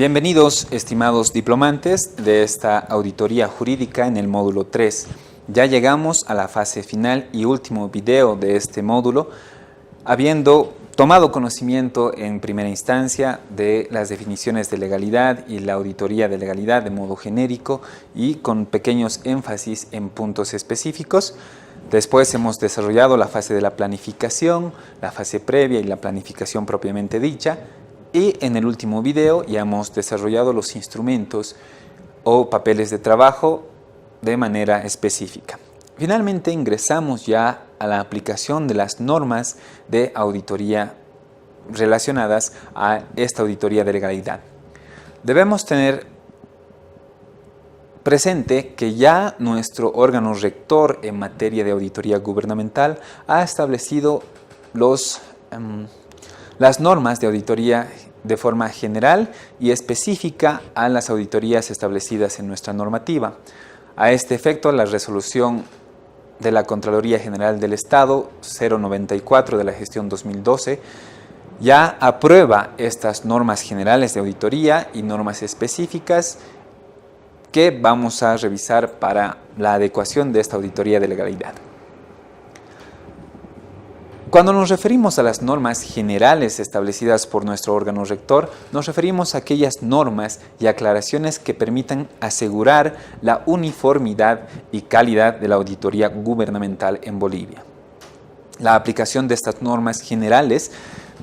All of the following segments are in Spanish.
Bienvenidos, estimados diplomantes de esta auditoría jurídica en el módulo 3. Ya llegamos a la fase final y último video de este módulo, habiendo tomado conocimiento en primera instancia de las definiciones de legalidad y la auditoría de legalidad de modo genérico y con pequeños énfasis en puntos específicos. Después hemos desarrollado la fase de la planificación, la fase previa y la planificación propiamente dicha. Y en el último video ya hemos desarrollado los instrumentos o papeles de trabajo de manera específica. Finalmente ingresamos ya a la aplicación de las normas de auditoría relacionadas a esta auditoría de legalidad. Debemos tener presente que ya nuestro órgano rector en materia de auditoría gubernamental ha establecido las normas de auditoría de forma general y específica a las auditorías establecidas en nuestra normativa. A este efecto, la resolución de la Contraloría General del Estado 094 de la gestión 2012 ya aprueba estas normas generales de auditoría y normas específicas que vamos a revisar para la adecuación de esta auditoría de legalidad. Cuando nos referimos a las normas generales establecidas por nuestro órgano rector, nos referimos a aquellas normas y aclaraciones que permitan asegurar la uniformidad y calidad de la auditoría gubernamental en Bolivia. La aplicación de estas normas generales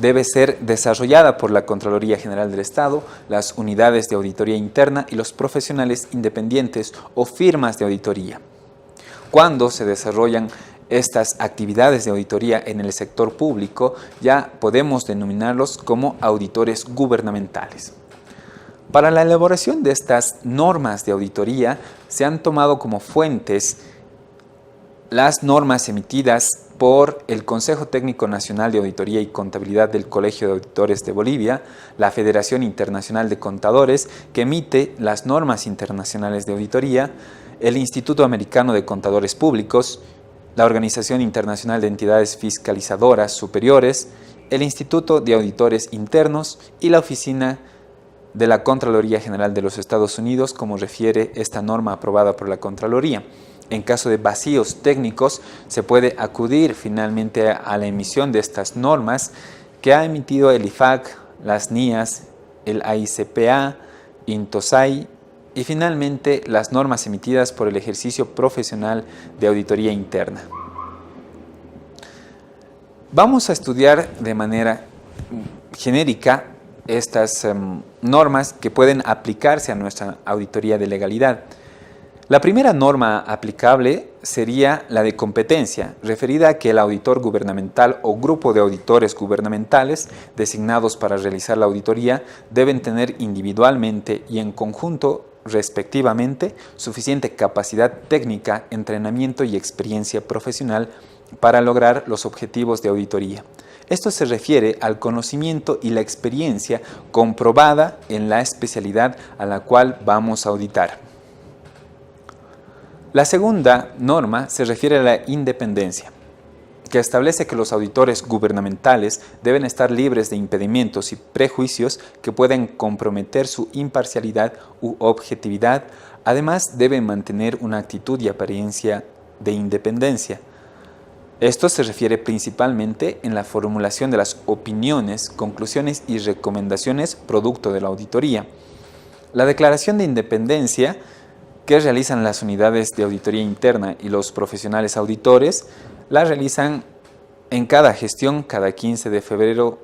debe ser desarrollada por la Contraloría General del Estado, las unidades de auditoría interna y los profesionales independientes o firmas de auditoría. Cuando se desarrollan estas actividades de auditoría en el sector público, ya podemos denominarlos como auditores gubernamentales. Para la elaboración de estas normas de auditoría se han tomado como fuentes las normas emitidas por el Consejo Técnico Nacional de Auditoría y Contabilidad del Colegio de Auditores de Bolivia, la Federación Internacional de Contadores, que emite las normas internacionales de auditoría, el Instituto Americano de Contadores Públicos, la Organización Internacional de Entidades Fiscalizadoras Superiores, el Instituto de Auditores Internos y la Oficina de la Contraloría General de los Estados Unidos, como refiere esta norma aprobada por la Contraloría. En caso de vacíos técnicos, se puede acudir finalmente a la emisión de estas normas que ha emitido el IFAC, las NIAS, el AICPA, INTOSAI, y finalmente las normas emitidas por el ejercicio profesional de auditoría interna. Vamos a estudiar de manera genérica estas normas que pueden aplicarse a nuestra auditoría de legalidad. La primera norma aplicable sería la de competencia, referida a que el auditor gubernamental o grupo de auditores gubernamentales designados para realizar la auditoría deben tener individualmente y en conjunto respectivamente, suficiente capacidad técnica, entrenamiento y experiencia profesional para lograr los objetivos de auditoría. Esto se refiere al conocimiento y la experiencia comprobada en la especialidad a la cual vamos a auditar. La segunda norma se refiere a la independencia, que establece que los auditores gubernamentales deben estar libres de impedimentos y prejuicios que pueden comprometer su imparcialidad u objetividad. Además, deben mantener una actitud y apariencia de independencia. Esto se refiere principalmente en la formulación de las opiniones, conclusiones y recomendaciones producto de la auditoría. La declaración de independencia que realizan las unidades de auditoría interna y los profesionales auditores la realizan en cada gestión, cada 15 de febrero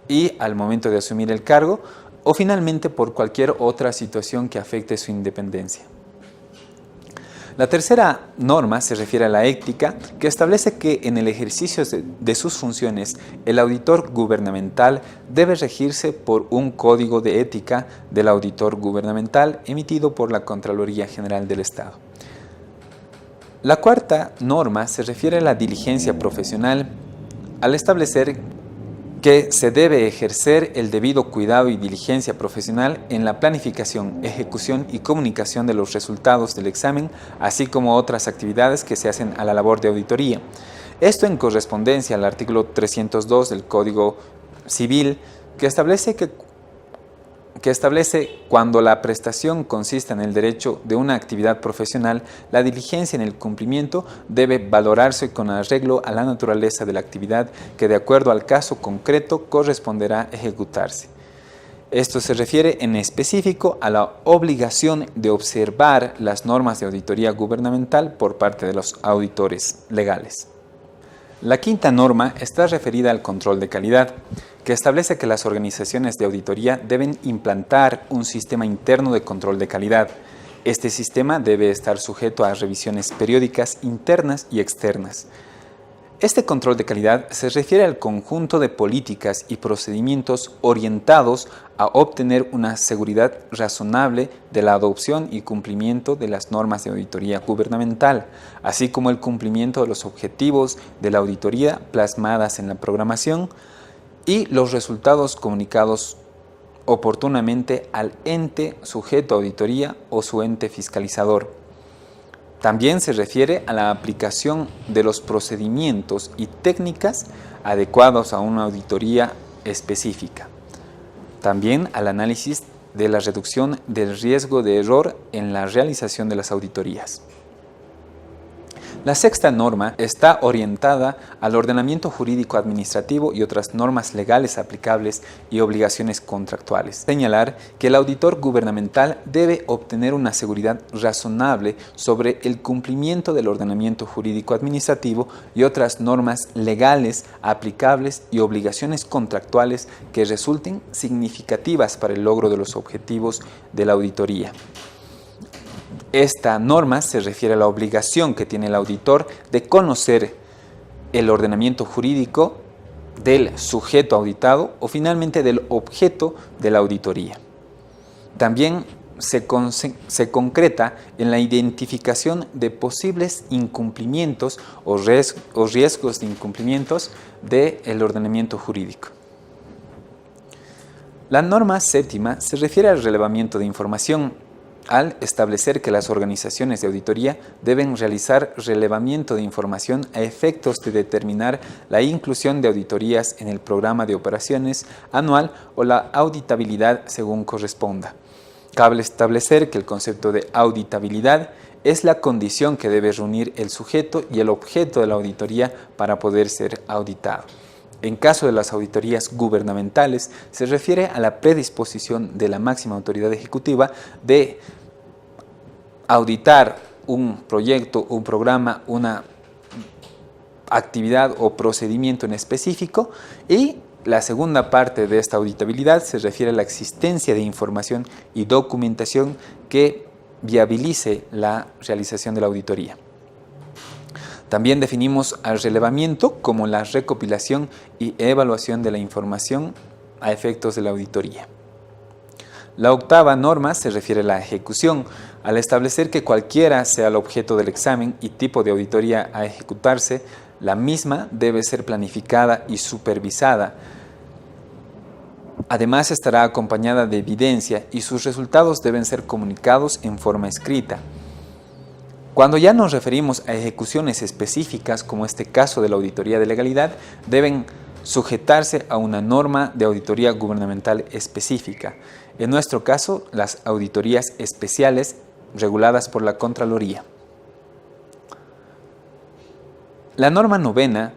y al momento de asumir el cargo, o finalmente por cualquier otra situación que afecte su independencia. La tercera norma se refiere a la ética, que establece que en el ejercicio de sus funciones, el auditor gubernamental debe regirse por un código de ética del auditor gubernamental emitido por la Contraloría General del Estado. La cuarta norma se refiere a la diligencia profesional, al establecer que se debe ejercer el debido cuidado y diligencia profesional en la planificación, ejecución y comunicación de los resultados del examen, así como otras actividades que se hacen a la labor de auditoría. Esto en correspondencia al artículo 302 del Código Civil, que establece que que establece cuando la prestación consiste en el derecho de una actividad profesional, la diligencia en el cumplimiento debe valorarse con arreglo a la naturaleza de la actividad que de acuerdo al caso concreto corresponderá ejecutarse. Esto se refiere en específico a la obligación de observar las normas de auditoría gubernamental por parte de los auditores legales. La quinta norma está referida al control de calidad, que establece que las organizaciones de auditoría deben implantar un sistema interno de control de calidad. Este sistema debe estar sujeto a revisiones periódicas internas y externas. Este control de calidad se refiere al conjunto de políticas y procedimientos orientados a obtener una seguridad razonable de la adopción y cumplimiento de las normas de auditoría gubernamental, así como el cumplimiento de los objetivos de la auditoría plasmadas en la programación y los resultados comunicados oportunamente al ente sujeto a auditoría o su ente fiscalizador. También se refiere a la aplicación de los procedimientos y técnicas adecuados a una auditoría específica. También al análisis de la reducción del riesgo de error en la realización de las auditorías. La sexta norma está orientada al ordenamiento jurídico administrativo y otras normas legales aplicables y obligaciones contractuales. Señalar que el auditor gubernamental debe obtener una seguridad razonable sobre el cumplimiento del ordenamiento jurídico administrativo y otras normas legales aplicables y obligaciones contractuales que resulten significativas para el logro de los objetivos de la auditoría. Esta norma se refiere a la obligación que tiene el auditor de conocer el ordenamiento jurídico del sujeto auditado o finalmente del objeto de la auditoría. También se concreta en la identificación de posibles incumplimientos o riesgos de incumplimientos del ordenamiento jurídico. La norma séptima se refiere al relevamiento de información, al establecer que las organizaciones de auditoría deben realizar relevamiento de información a efectos de determinar la inclusión de auditorías en el programa de operaciones anual o la auditabilidad según corresponda. Cabe establecer que el concepto de auditabilidad es la condición que debe reunir el sujeto y el objeto de la auditoría para poder ser auditado. En caso de las auditorías gubernamentales, se refiere a la predisposición de la máxima autoridad ejecutiva de auditar un proyecto, un programa, una actividad o procedimiento en específico, y la segunda parte de esta auditabilidad se refiere a la existencia de información y documentación que viabilice la realización de la auditoría. También definimos al relevamiento como la recopilación y evaluación de la información a efectos de la auditoría. La octava norma se refiere a la ejecución, al establecer que cualquiera sea el objeto del examen y tipo de auditoría a ejecutarse, la misma debe ser planificada y supervisada. Además, estará acompañada de evidencia y sus resultados deben ser comunicados en forma escrita. Cuando ya nos referimos a ejecuciones específicas, como este caso de la auditoría de legalidad, deben sujetarse a una norma de auditoría gubernamental específica. En nuestro caso, las auditorías especiales reguladas por la Contraloría. La norma novena,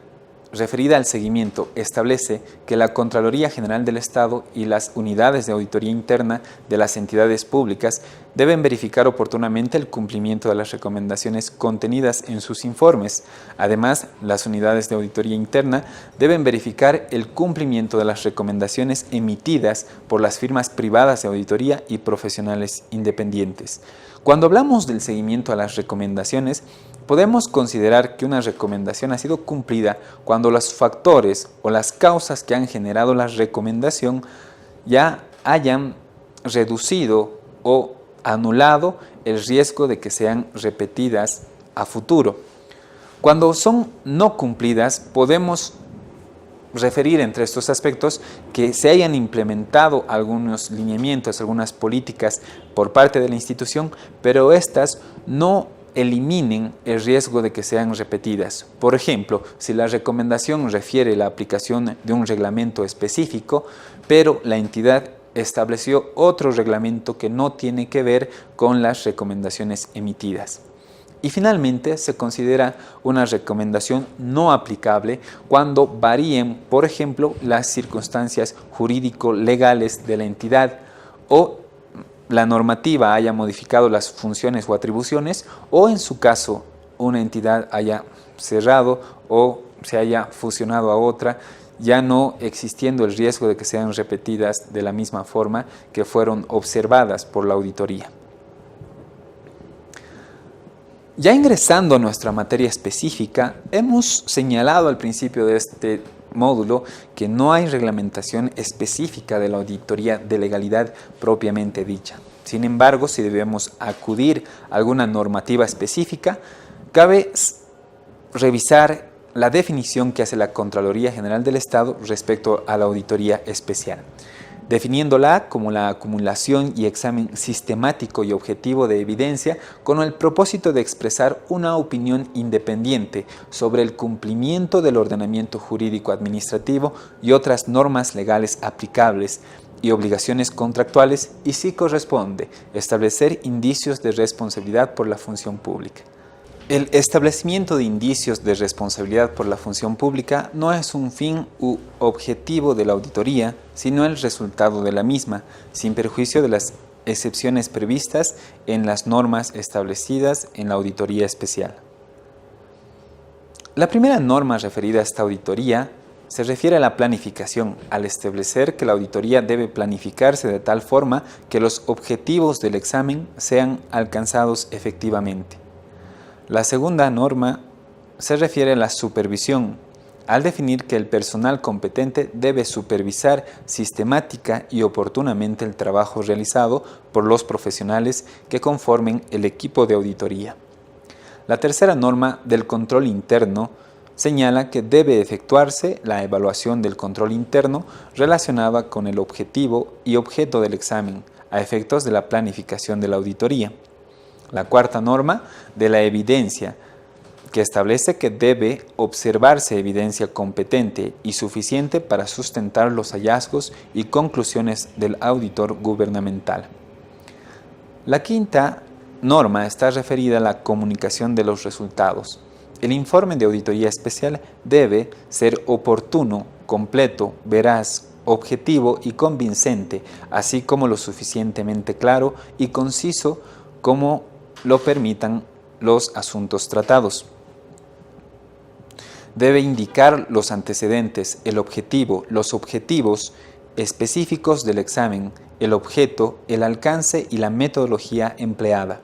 referida al seguimiento, establece que la Contraloría General del Estado y las unidades de auditoría interna de las entidades públicas deben verificar oportunamente el cumplimiento de las recomendaciones contenidas en sus informes. Además, las unidades de auditoría interna deben verificar el cumplimiento de las recomendaciones emitidas por las firmas privadas de auditoría y profesionales independientes. Cuando hablamos del seguimiento a las recomendaciones, podemos considerar que una recomendación ha sido cumplida cuando los factores o las causas que han generado la recomendación ya hayan reducido o anulado el riesgo de que sean repetidas a futuro. Cuando son no cumplidas, podemos referir entre estos aspectos que se hayan implementado algunos lineamientos, algunas políticas por parte de la institución, pero estas no eliminen el riesgo de que sean repetidas. Por ejemplo, si la recomendación refiere la aplicación de un reglamento específico, pero la entidad estableció otro reglamento que no tiene que ver con las recomendaciones emitidas. Y finalmente se considera una recomendación no aplicable cuando varíen, por ejemplo, las circunstancias jurídico-legales de la entidad o la normativa haya modificado las funciones o atribuciones o en su caso una entidad haya cerrado o se haya fusionado a otra, ya no existiendo el riesgo de que sean repetidas de la misma forma que fueron observadas por la auditoría. Ya ingresando a nuestra materia específica, hemos señalado al principio de este módulo que no hay reglamentación específica de la auditoría de legalidad propiamente dicha. Sin embargo, si debemos acudir a alguna normativa específica, cabe revisar la definición que hace la Contraloría General del Estado respecto a la auditoría especial, definiéndola como la acumulación y examen sistemático y objetivo de evidencia con el propósito de expresar una opinión independiente sobre el cumplimiento del ordenamiento jurídico administrativo y otras normas legales aplicables y obligaciones contractuales y, si corresponde, establecer indicios de responsabilidad por la función pública. El establecimiento de indicios de responsabilidad por la función pública no es un fin u objetivo de la auditoría, sino el resultado de la misma, sin perjuicio de las excepciones previstas en las normas establecidas en la auditoría especial. La primera norma referida a esta auditoría se refiere a la planificación, al establecer que la auditoría debe planificarse de tal forma que los objetivos del examen sean alcanzados efectivamente. La segunda norma se refiere a la supervisión, al definir que el personal competente debe supervisar sistemática y oportunamente el trabajo realizado por los profesionales que conformen el equipo de auditoría. La tercera norma del control interno señala que debe efectuarse la evaluación del control interno relacionada con el objetivo y objeto del examen, a efectos de la planificación de la auditoría. La cuarta norma de la evidencia, que establece que debe observarse evidencia competente y suficiente para sustentar los hallazgos y conclusiones del auditor gubernamental. La quinta norma está referida a la comunicación de los resultados. El informe de auditoría especial debe ser oportuno, completo, veraz, objetivo y convincente, así como lo suficientemente claro y conciso como lo permitan los asuntos tratados. Debe indicar los antecedentes, el objetivo, los objetivos específicos del examen, el objeto, el alcance y la metodología empleada.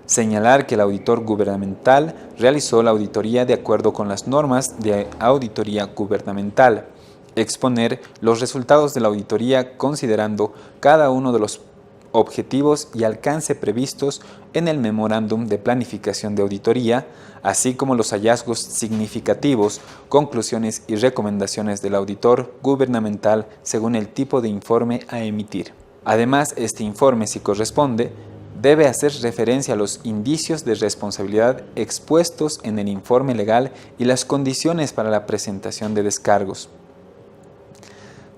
Señalar que el auditor gubernamental realizó la auditoría de acuerdo con las normas de auditoría gubernamental. Exponer los resultados de la auditoría considerando cada uno de los objetivos y alcance previstos en el memorándum de planificación de auditoría, así como los hallazgos significativos, conclusiones y recomendaciones del auditor gubernamental según el tipo de informe a emitir. Además, este informe, si corresponde, debe hacer referencia a los indicios de responsabilidad expuestos en el informe legal y las condiciones para la presentación de descargos.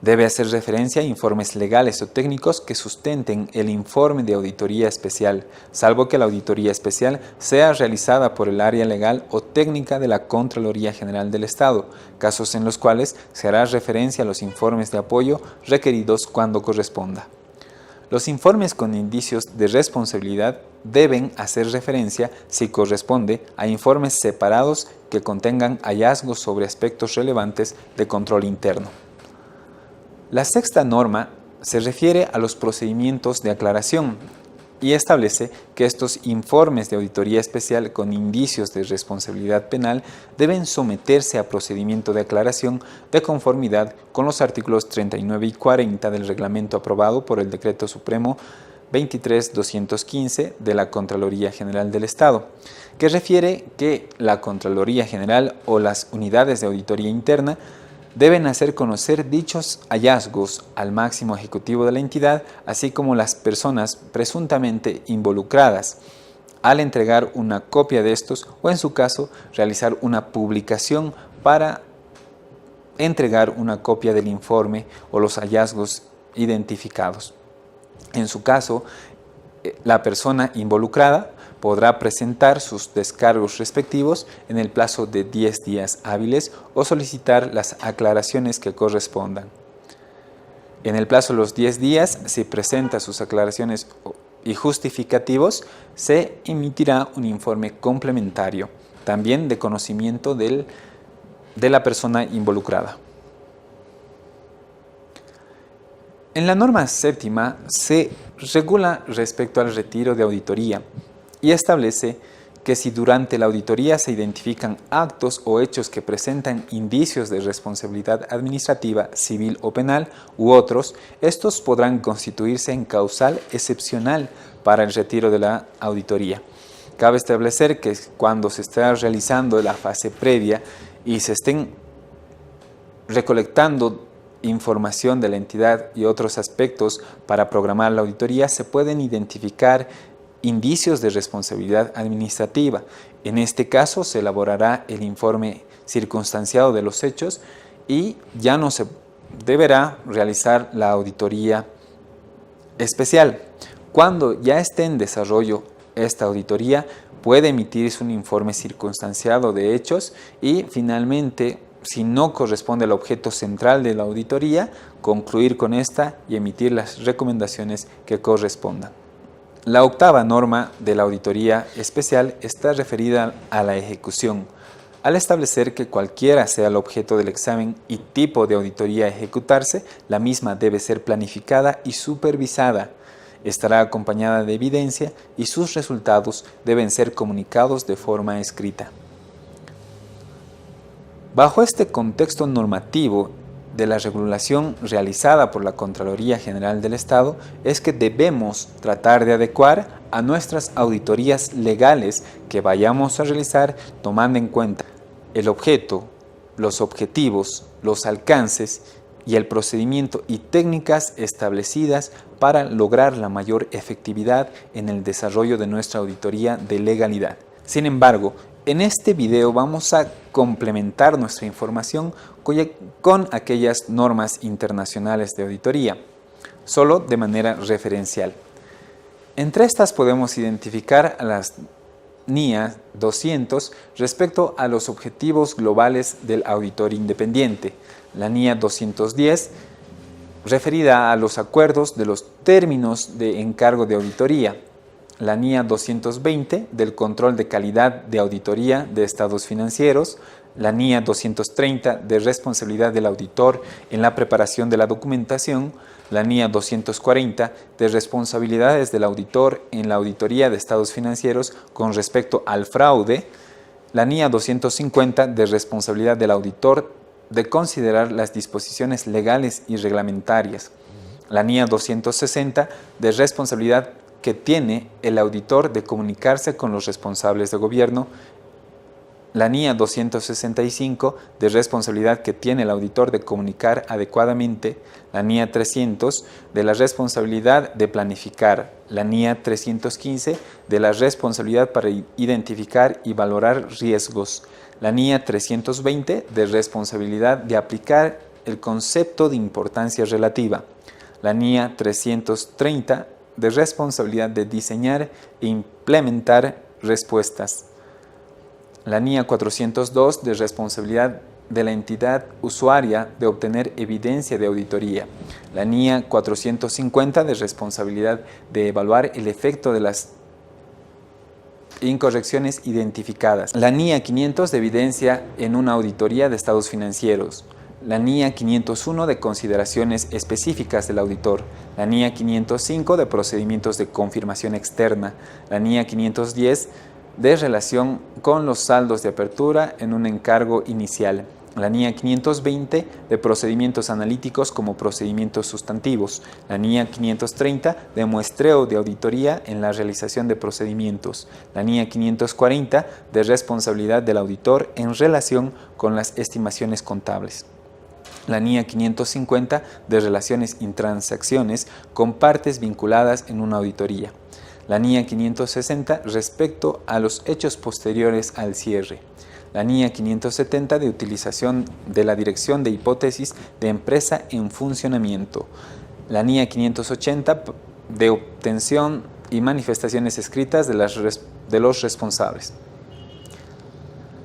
Debe hacer referencia a informes legales o técnicos que sustenten el informe de auditoría especial, salvo que la auditoría especial sea realizada por el área legal o técnica de la Contraloría General del Estado, casos en los cuales se hará referencia a los informes de apoyo requeridos cuando corresponda. Los informes con indicios de responsabilidad deben hacer referencia, si corresponde, a informes separados que contengan hallazgos sobre aspectos relevantes de control interno. La sexta norma se refiere a los procedimientos de aclaración y establece que estos informes de auditoría especial con indicios de responsabilidad penal deben someterse a procedimiento de aclaración de conformidad con los artículos 39 y 40 del reglamento aprobado por el Decreto Supremo 23.215 de la Contraloría General del Estado, que refiere que la Contraloría General o las unidades de auditoría interna deben hacer conocer dichos hallazgos al máximo ejecutivo de la entidad, así como las personas presuntamente involucradas, al entregar una copia de estos o, en su caso, realizar una publicación para entregar una copia del informe o los hallazgos identificados. En su caso, la persona involucrada podrá presentar sus descargos respectivos en el plazo de 10 días hábiles o solicitar las aclaraciones que correspondan. En el plazo de los 10 días, si presenta sus aclaraciones y justificativos, se emitirá un informe complementario, también de conocimiento de la persona involucrada. En la norma séptima se regula respecto al retiro de auditoría y establece que si durante la auditoría se identifican actos o hechos que presentan indicios de responsabilidad administrativa, civil o penal u otros, estos podrán constituirse en causal excepcional para el retiro de la auditoría. Cabe establecer que cuando se está realizando la fase previa y se estén recolectando información de la entidad y otros aspectos para programar la auditoría, se pueden identificar indicios de responsabilidad administrativa. En este caso se elaborará el informe circunstanciado de los hechos y ya no se deberá realizar la auditoría especial. Cuando ya esté en desarrollo esta auditoría, puede emitirse un informe circunstanciado de hechos y finalmente, si no corresponde al objeto central de la auditoría, concluir con esta y emitir las recomendaciones que correspondan. La octava norma de la auditoría especial está referida a la ejecución, al establecer que cualquiera sea el objeto del examen y tipo de auditoría a ejecutarse, la misma debe ser planificada y supervisada. Estará acompañada de evidencia y sus resultados deben ser comunicados de forma escrita. Bajo este contexto normativo de la regulación realizada por la Contraloría General del Estado, es que debemos tratar de adecuar a nuestras auditorías legales que vayamos a realizar, tomando en cuenta el objeto, los objetivos, los alcances y el procedimiento y técnicas establecidas para lograr la mayor efectividad en el desarrollo de nuestra auditoría de legalidad. Sin embargo, en este video vamos a complementar nuestra información con aquellas normas internacionales de auditoría, solo de manera referencial. Entre estas podemos identificar a las NIA 200 respecto a los objetivos globales del auditor independiente, la NIA 210 referida a los acuerdos de los términos de encargo de auditoría, la NIA 220 del control de calidad de auditoría de estados financieros, la NIA 230 de responsabilidad del auditor en la preparación de la documentación, la NIA 240 de responsabilidades del auditor en la auditoría de estados financieros con respecto al fraude, la NIA 250 de responsabilidad del auditor de considerar las disposiciones legales y reglamentarias, la NIA 260 de responsabilidad que tiene el auditor de comunicarse con los responsables de gobierno, la NIA 265 de responsabilidad que tiene el auditor de comunicar adecuadamente, la NIA 300 de la responsabilidad de planificar, la NIA 315 de la responsabilidad para identificar y valorar riesgos, la NIA 320 de responsabilidad de aplicar el concepto de importancia relativa, la NIA 330 de responsabilidad de diseñar e implementar respuestas, la NIA 402 de responsabilidad de la entidad usuaria de obtener evidencia de auditoría, la NIA 450 de responsabilidad de evaluar el efecto de las incorrecciones identificadas, la NIA 500 de evidencia en una auditoría de estados financieros, la NIA 501 de consideraciones específicas del auditor, la NIA 505 de procedimientos de confirmación externa, la NIA 510 de relación con los saldos de apertura en un encargo inicial, la NIA 520 de procedimientos analíticos como procedimientos sustantivos, la NIA 530 de muestreo de auditoría en la realización de procedimientos, la NIA 540 de responsabilidad del auditor en relación con las estimaciones contables, la NIA 550 de relaciones y transacciones con partes vinculadas en una auditoría, la NIA 560 respecto a los hechos posteriores al cierre, la NIA 570 de utilización de la dirección de hipótesis de empresa en funcionamiento, La NIA 580 de obtención y manifestaciones escritas de los responsables.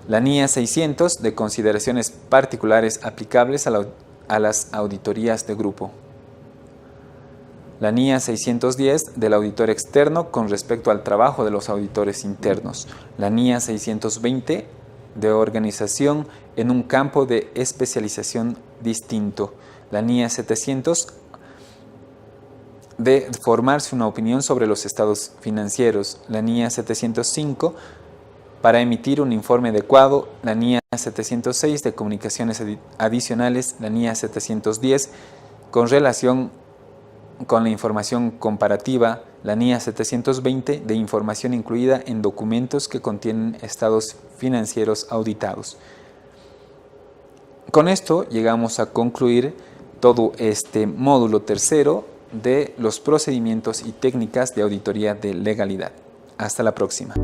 La NIA 600 de consideraciones particulares aplicables a las auditorías de grupo. La NIA 610 del auditor externo con respecto al trabajo de los auditores internos. La NIA 620 de organización en un campo de especialización distinto. La NIA 700 de formarse una opinión sobre los estados financieros. La NIA 705 para emitir un informe adecuado. La NIA 706 de comunicaciones adicionales. La NIA 710 con relación con la información comparativa. La NIA 720 de información incluida en documentos que contienen estados financieros auditados. Con esto llegamos a concluir todo este módulo tercero de los procedimientos y técnicas de auditoría de legalidad. Hasta la próxima.